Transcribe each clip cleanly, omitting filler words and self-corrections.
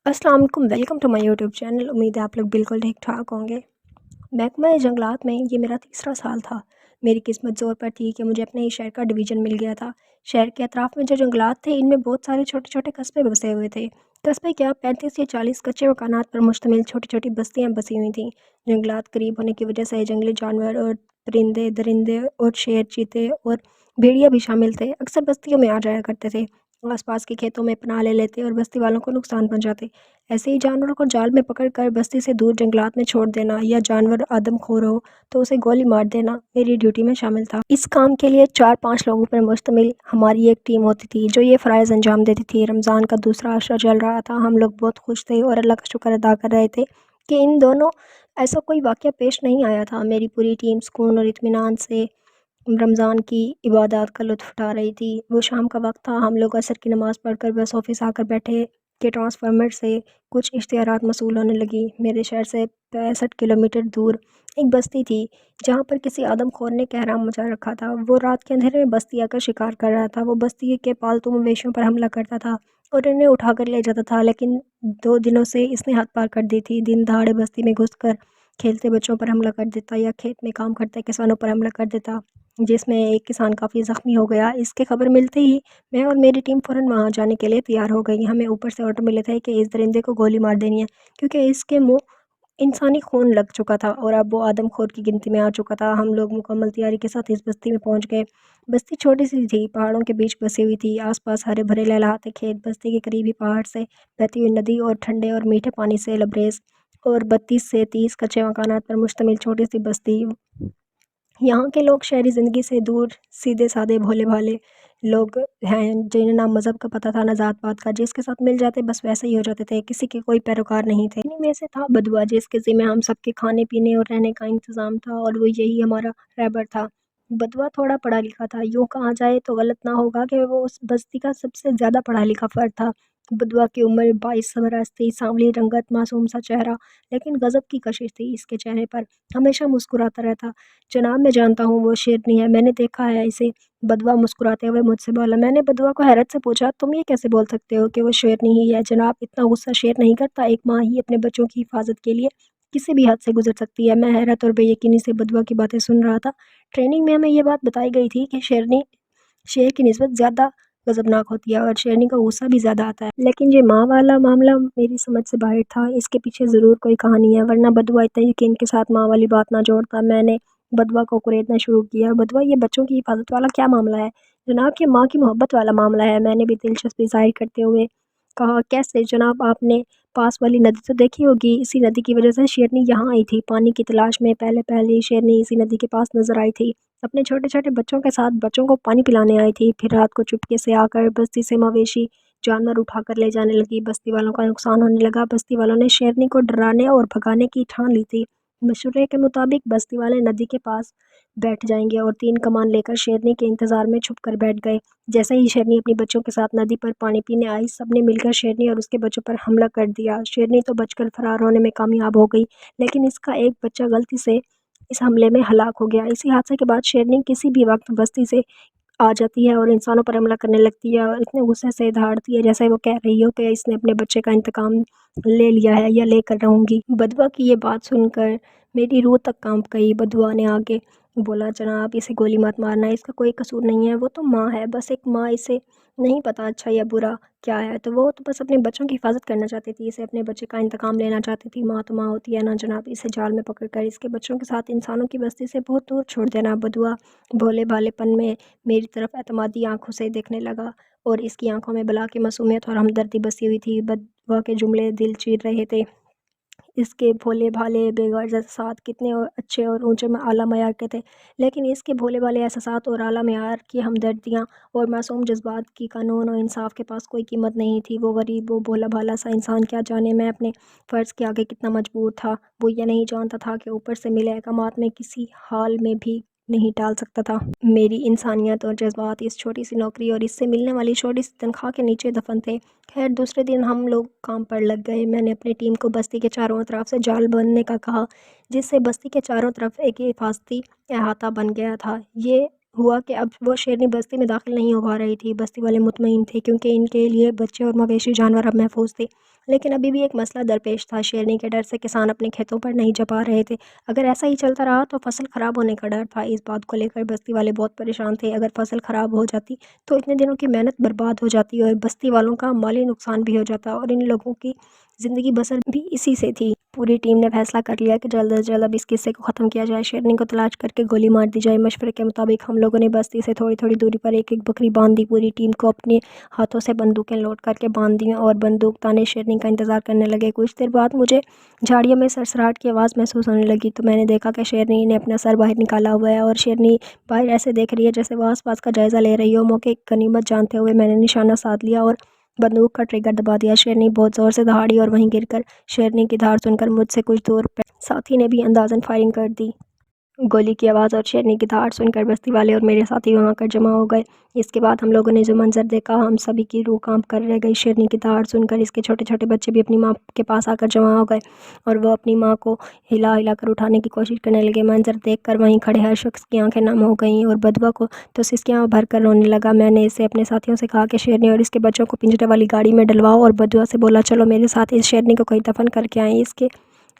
अस्सलाम वालेकुम, welcome to my YouTube channel. उम्मीद है आप लोग बिल्कुल ठीक ठाक होंगे। महकमा जंगलात में ये मेरा तीसरा साल था। मेरी किस्मत ज़ोर पर थी कि मुझे अपने ही शहर का डिवीज़न मिल गया था। शहर के अतराफ़ में जो जंगलात थे, इनमें बहुत सारे छोटे छोटे कस्बे बसे हुए थे। कस्बे क्या, 35 या 40 कच्चे मकानात पर मुश्तमिल छोटी छोटी बस्तियाँ बसी हुई थीं। जंगलात करीब होने की वजह से जंगली जानवर और परिंदे दरिंदे और शेर चीते और भेड़िया भी शामिल थे, अक्सर बस्तियों में आ जाया करते थे। आसपास के खेतों में पनाह ले लेते और बस्ती वालों को नुकसान पहुंचाते। ऐसे ही जानवरों को जाल में पकड़कर बस्ती से दूर जंगलात में छोड़ देना या जानवर आदमखोर हो तो उसे गोली मार देना मेरी ड्यूटी में शामिल था। इस काम के लिए 4-5 लोगों पर मुश्तमिल हमारी एक टीम होती थी जो ये फ़राइज़ अंजाम देती थी। रमज़ान का दूसरा अशरा चल रहा था। हम लोग बहुत खुश थे और अल्लाह का शुक्र अदा कर रहे थे कि इन दोनों ऐसा कोई वाक़या पेश नहीं आया था। मेरी पूरी टीम सुकून और इत्मीनान से रमज़ान की इबादत का लुत्फ़ उठा रही थी। वो शाम का वक़्त था। हम लोग असर की नमाज़ पढ़कर बस ऑफ़िस आकर बैठे कि ट्रांसफ़ार्मर से कुछ इश्तिहारात मौसूल होने लगी। मेरे शहर से 65 किलोमीटर दूर एक बस्ती थी जहाँ पर किसी आदमखोर ने कहराम मचा रखा था। वो रात के अंधेरे में बस्ती आकर शिकार कर रहा था। वो बस्ती के पालतू मवेशियों पर हमला करता था और इन्हें उठाकर ले जाता था, लेकिन 2 दिनों से इसने हद पार कर दी थी। दिन दहाड़े बस्ती में घुसकर खेलते बच्चों पर हमला कर देता या खेत में काम करते किसानों पर हमला कर देता, जिसमें एक किसान काफ़ी ज़ख्मी हो गया। इसकी खबर मिलते ही मैं और मेरी टीम फ़ौरन वहाँ जाने के लिए तैयार हो गई। हमें ऊपर से ऑर्डर मिले थे कि इस दरिंदे को गोली मार देनी है, क्योंकि इसके मुँह इंसानी खून लग चुका था और अब वो आदमखोर की गिनती में आ चुका था। हम लोग मुकम्मल तैयारी के साथ इस बस्ती में पहुँच गए। बस्ती छोटी-सी थी, पहाड़ों के बीच बसी हुई थी। आस-पास हरे-भरे लहलहाते खेत, बस्ती के करीब ही पहाड़ से बहती हुई नदी और ठंडे और मीठे पानी से लबरेज़ और 32 से 30 कच्चे मकानात पर मुश्तमिल छोटी-सी बस्ती। यहाँ के लोग शहरी ज़िंदगी से दूर सीधे-सादे भोले-भाले लोग हैं, जिन्हें ना मज़हब का पता था ना ज़ात-पात का। जिसके साथ मिल जाते बस वैसे ही हो जाते थे, किसी के कोई पैरोकार नहीं थे। इन्हीं में से था बदुआ, जिसके ज़िम्मे हम सबके खाने-पीने और रहने का इंतज़ाम था और वो यही हमारा रहबर था। बदुआ थोड़ा पढ़ा-लिखा था, यूँ कहा जाए तो गलत ना होगा कि वो उस बस्ती का सबसे ज़्यादा पढ़ा-लिखा फ़र्द था। बदुआ की उम्र 22 बरस थी, सांवली रंगत, मासूम-सा चेहरा, लेकिन गज़ब की कशिश थी इसके चेहरे पर। हमेशा मुस्कुराता रहता। जनाब, मैं जानता हूँ वो शेरनी है, मैंने देखा है इसे। बदुआ मुस्कुराते हुए मुझसे बोला। मैंने बदुआ को हैरत से पूछा, तुम ये कैसे बोल सकते हो कि वो शेरनी ही है जनाब? इतना गुस्सा शेर नहीं करता। एक माँ ही अपने बच्चों की हिफाजत के लिए किसी भी हद से गुजर सकती है। मैं हैरत और बेयकीनी से बदुआ की बातें सुन रहा था। ट्रेनिंग में हमें ये बात बताई गई थी कि शेरनी शेर की निस्बत ज़्यादा गज़बनाक होती है और शेरनी का गुस्सा भी ज़्यादा आता है। लेकिन ये माँ वाला मामला मेरी समझ से बाहर था। इसके पीछे ज़रूर कोई कहानी है, वरना बदुआ इतना यकीन के साथ माँ वाली बात ना जोड़ता। मैंने बदुआ को कुरेदना शुरू किया। बदुआ, ये बच्चों की हिफाजत वाला क्या मामला है? जनाब, ये माँ की मोहब्बत वाला मामला है। मैंने भी दिलचस्पी ज़ाहिर करते हुए कहा। कैसे जनाब? आपने पास वाली नदी तो देखी होगी, इसी नदी की वजह से शेरनी यहाँ आई थी पानी की तलाश में। पहले शेरनी इसी नदी के पास नज़र आई थी, अपने छोटे-छोटे बच्चों के साथ बच्चों को पानी पिलाने आई थी। फिर रात को चुपके से आकर बस्ती से मवेशी जानवर उठाकर ले जाने लगी। बस्ती वालों का नुकसान होने लगा। बस्ती वालों ने शेरनी को डराने और भगाने की ठान ली थी। मशवरे के मुताबिक बस्ती वाले नदी के पास बैठ जाएंगे और 3 कमान लेकर शेरनी के इंतज़ार में छुप कर बैठ गए। जैसे ही शेरनी अपने बच्चों के साथ नदी पर पानी पीने आई, सबने मिलकर शेरनी और उसके बच्चों पर हमला कर दिया। शेरनी तो बचकर फरार होने में कामयाब हो गई, लेकिन इसका एक बच्चा गलती से इस हमले में हलाक हो गया। इसी हादसे के बाद शेरनी किसी भी वक्त बस्ती से आ जाती है और इंसानों पर हमला करने लगती है और इतने गुस्से से दहाड़ती है जैसे वो कह रही हो कि इसने अपने बच्चे का इंतकाम ले लिया है या लेकर रहूँगी। बदुआ की ये बात सुनकर मेरी रूह तक कांप गई। बदुआ ने आगे बोला, जनाब, इसे गोली मत मारना, इसका कोई कसूर नहीं है। वो तो माँ है, बस एक माँ, इसे नहीं पता अच्छा या बुरा क्या है, तो वो तो बस अपने बच्चों की हिफाजत करना चाहती थी। इसे अपने बच्चे का इंतकाम लेना चाहती थी। माँ तो माँ होती है ना जनाब। इसे जाल में पकड़कर इसके बच्चों के साथ इंसानों की बस्ती से बहुत दूर छोड़ देना। बदुआ भोले भालेपन में मेरी तरफ एतमादी आंखों से देखने लगा और इसकी आंखों में बला की मासूमियत और हमदर्दी बसी हुई थी। बदुआ के जुमले दिल चीर रहे थे। इसके भोले-भाले बेगौर एहसासात कितने अच्छे और ऊँचे में आला मयार के थे, लेकिन इसके भोले-भाले एहसासात और आला मयार की हमदर्दियाँ और मासूम जज़्बात की कानून और इंसाफ़ के पास कोई कीमत नहीं थी। वो गरीब, वो भोला-भाला सा इंसान क्या जाने मैं अपने फ़र्ज़ के आगे कितना मजबूर था। वो ये नहीं जानता था कि ऊपर से मिले अहकामात में किसी हाल में भी नहीं टाल सकता था। मेरी इंसानियत और जज़्बात इस छोटी-सी नौकरी और इससे मिलने वाली छोटी-सी तनख्वाह के नीचे दफ़न थे। खैर, दूसरे दिन हम लोग काम पर लग गए। मैंने अपनी टीम को बस्ती के चारों तरफ से जाल बांधने का कहा, जिससे बस्ती के चारों तरफ एक हिफाज़ती अहाता बन गया था। ये हुआ कि अब वो शेरनी बस्ती में दाखिल नहीं हो पा रही थी। बस्ती वाले मुतमईन थे क्योंकि इनके लिए बच्चे और मवेशी जानवर अब महफूज थे। لیکن ابھی بھی ایک مسئلہ درپیش تھا، شیرنی کے ڈر سے کسان اپنے کھیتوں پر نہیں جا پا رہے تھے۔ اگر ایسا ہی چلتا رہا تو فصل خراب ہونے کا ڈر تھا۔ اس بات کو لے کر بستی والے بہت پریشان تھے۔ اگر فصل خراب ہو جاتی تو اتنے دنوں کی محنت برباد ہو جاتی اور بستی والوں کا مالی نقصان بھی ہو جاتا، اور ان لوگوں کی زندگی بسر بھی اسی سے تھی۔ پوری ٹیم نے فیصلہ کر لیا کہ جلد از جلد اب اس قصے کو ختم کیا جائے، شیرنی کو تلاش کر کے گولی مار دی جائے۔ مشورے کے مطابق ہم لوگوں نے بستی سے تھوڑی تھوڑی دوری پر ایک ایک بکری باندھ دی۔ پوری ٹیم کو اپنے ہاتھوں سے بندوقیں لوڈ کر کے باندھ دیں اور بندوق تانے شیرنی کا انتظار کرنے لگے۔ کچھ دیر بعد مجھے جھاڑیوں میں سرسراہٹ کی آواز محسوس ہونے لگی تو میں نے دیکھا کہ شیرنی نے اپنا سر باہر نکالا ہوا ہے، اور شیرنی باہر ایسے دیکھ رہی ہے جیسے وہ آس پاس کا جائزہ لے رہی ہو۔ موقع کی غنیمت جانتے ہوئے میں نے نشانہ سادھ لیا اور بندوق کا ٹریگر دبا دیا۔ شیرنی بہت زور سے دہاڑی اور وہیں گر کر شیرنی کی دھاڑ سن کر مجھ سے کچھ دور پہ ساتھی نے بھی اندازاً فائرنگ کر دی۔ گولی کی آواز اور شیرنی کی دھاڑ سن کر بستی والے اور میرے ساتھی وہاں کر جمع ہو گئے۔ اس کے بعد ہم لوگوں نے جو منظر دیکھا، ہم سبھی کی روح کانپ کر رہ گئی۔ شیرنی کی دھاڑ سن کر اس کے چھوٹے چھوٹے بچے بھی اپنی ماں کے پاس آ کر جمع ہو گئے اور وہ اپنی ماں کو ہلا ہلا کر اٹھانے کی کوشش کرنے لگے۔ منظر دیکھ کر وہیں کھڑے ہر شخص کی آنکھیں نم ہو گئیں اور بدوا کو تو سسکیاں بھر کر رونے لگا۔ میں نے اسے اپنے ساتھیوں سے کہا کہ شیرنی اور اس کے بچوں کو پنجرے والی گاڑی میں ڈلواؤ، اور بدوا سے بولا چلو میرے ساتھ اس شیرنی کو کہیں دفن کر کے آئیں، اس کے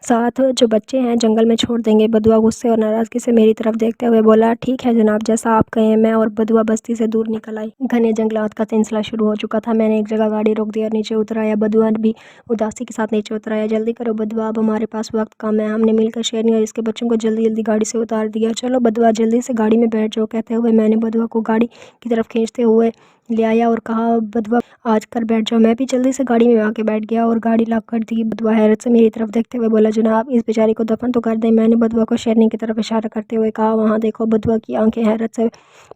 ساتھ جو بچے ہیں جنگل میں چھوڑ دیں گے۔ بدوا غصے اور ناراضگی سے میری طرف دیکھتے ہوئے بولا ٹھیک ہے جناب، جیسا آپ کہیں۔ میں اور بدوا بستی سے دور نکل آئی۔ گھنے جنگلات کا سلسلہ شروع ہو چکا تھا۔ میں نے ایک جگہ گاڑی روک دی اور نیچے اتر آیا۔ بدوا بھی اداسی کے ساتھ نیچے اتر آیا۔ جلدی کرو بدوا، اب ہمارے پاس وقت کم ہے۔ ہم نے مل کر شیرنی اور اس کے بچوں کو جلدی جلدی گاڑی سے اتار دیا۔ چلو بدوا جلدی سے گاڑی میں بیٹھ جاؤ، کہتے ہوئے میں نے بدوا کو گاڑی کی طرف کھینچتے ہوئے لے آیا اور کہا بدوا آج کر بیٹھ جاؤ۔ میں بھی جلدی سے گاڑی میں آ کے بیٹھ گیا اور گاڑی لاک کر دی۔ بدوا حیرت سے میری طرف دیکھتے ہوئے بولا جناب اس بیچاری کو دفن تو کر دیں۔ میں نے بدوا کو شیرنی کی طرف اشارہ کرتے ہوئے کہا وہاں دیکھو۔ بدوا کی آنکھیں حیرت سے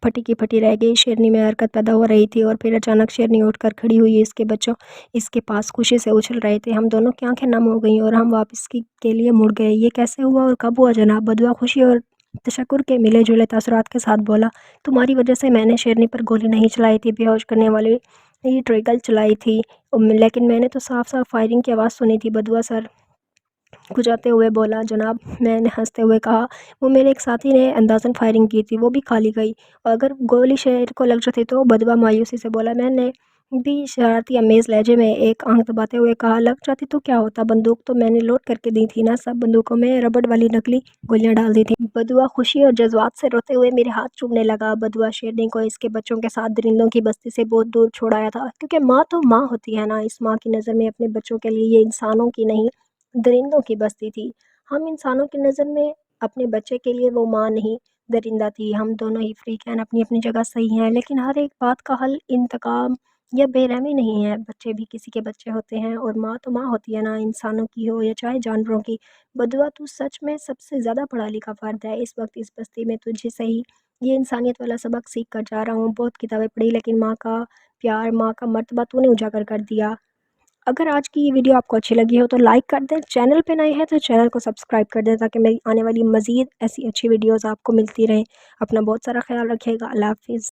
پھٹی کی پھٹی رہ گئی۔ شیرنی میں حرکت پیدا ہو رہی تھی اور پھر اچانک شیرنی اٹھ کر کھڑی ہوئی۔ اس کے بچوں اس کے پاس خوشی سے اچھل رہے تھے۔ ہم دونوں کی آنکھیں نم ہو گئیں اور ہم واپس کے لیے مڑ گئے۔ یہ کیسے ہوا اور کب ہوا جناب؟ بدوا خوشی اور تشکر کے ملے جلے تاثرات کے ساتھ بولا تمہاری وجہ سے میں نے شیرنی پر گولی نہیں چلائی تھی، بے ہوش کرنے والی ٹریگل چلائی تھی، لیکن میں نے تو صاف صاف فائرنگ کی آواز سنی تھی۔ بدوا سر کھجاتے ہوئے بولا جناب، میں نے ہنستے ہوئے کہا وہ میرے ایک ساتھی نے اندازاً فائرنگ کی تھی، وہ بھی کھا لی گئی، اور اگر گولی شیر کو لگ جاتی تو؟ بدوا مایوسی سے بولا۔ میں نے بھی شرارتی امیز لہجے میں ایک آنکھ دباتے ہوئے کہا لگ جاتی تو کیا ہوتا، بندوق تو میں نے لوڈ کر کے دی تھی نا، سب بندوقوں میں ربڑ والی نکلی گولیاں ڈال دی تھیں۔ بدوا خوشی اور جذبات سے روتے ہوئے میرے ہاتھ چومنے لگا۔ بدوا شیرنی کو اس کے بچوں کے ساتھ درندوں کی بستی سے بہت دور چھوڑ آیا تھا، کیونکہ ماں تو ماں ہوتی ہے نا، اس ماں کی نظر میں اپنے بچوں کے لیے یہ انسانوں کی نہیں درندوں کی بستی تھی۔ ہم انسانوں کی نظر میں اپنے بچے کے لیے وہ ماں نہیں درندہ تھی۔ ہم دونوں ہی فریق ہیں، اپنی اپنی جگہ صحیح ہیں، لیکن ہر ایک بات کا حل انتقام یا بے رحمی نہیں ہے۔ بچے بھی کسی کے بچے ہوتے ہیں اور ماں تو ماں ہوتی ہے نا، انسانوں کی ہو یا چاہے جانوروں کی۔ بدوا تو سچ میں سب سے زیادہ پڑھا لکھا فرد ہے اس وقت اس بستی میں، تجھے سے ہی یہ انسانیت والا سبق سیکھ کر جا رہا ہوں۔ بہت کتابیں پڑھی لیکن ماں کا پیار، ماں کا مرتبہ تو نے اجاگر کر دیا۔ اگر آج کی یہ ویڈیو آپ کو اچھی لگی ہو تو لائک کر دیں، چینل پہ نئے ہیں تو چینل کو سبسکرائب کر دیں تاکہ میری آنے والی مزید ایسی اچھی ویڈیوز آپ کو ملتی رہیں۔ اپنا بہت سارا خیال رکھیے گا۔ اللہ حافظ۔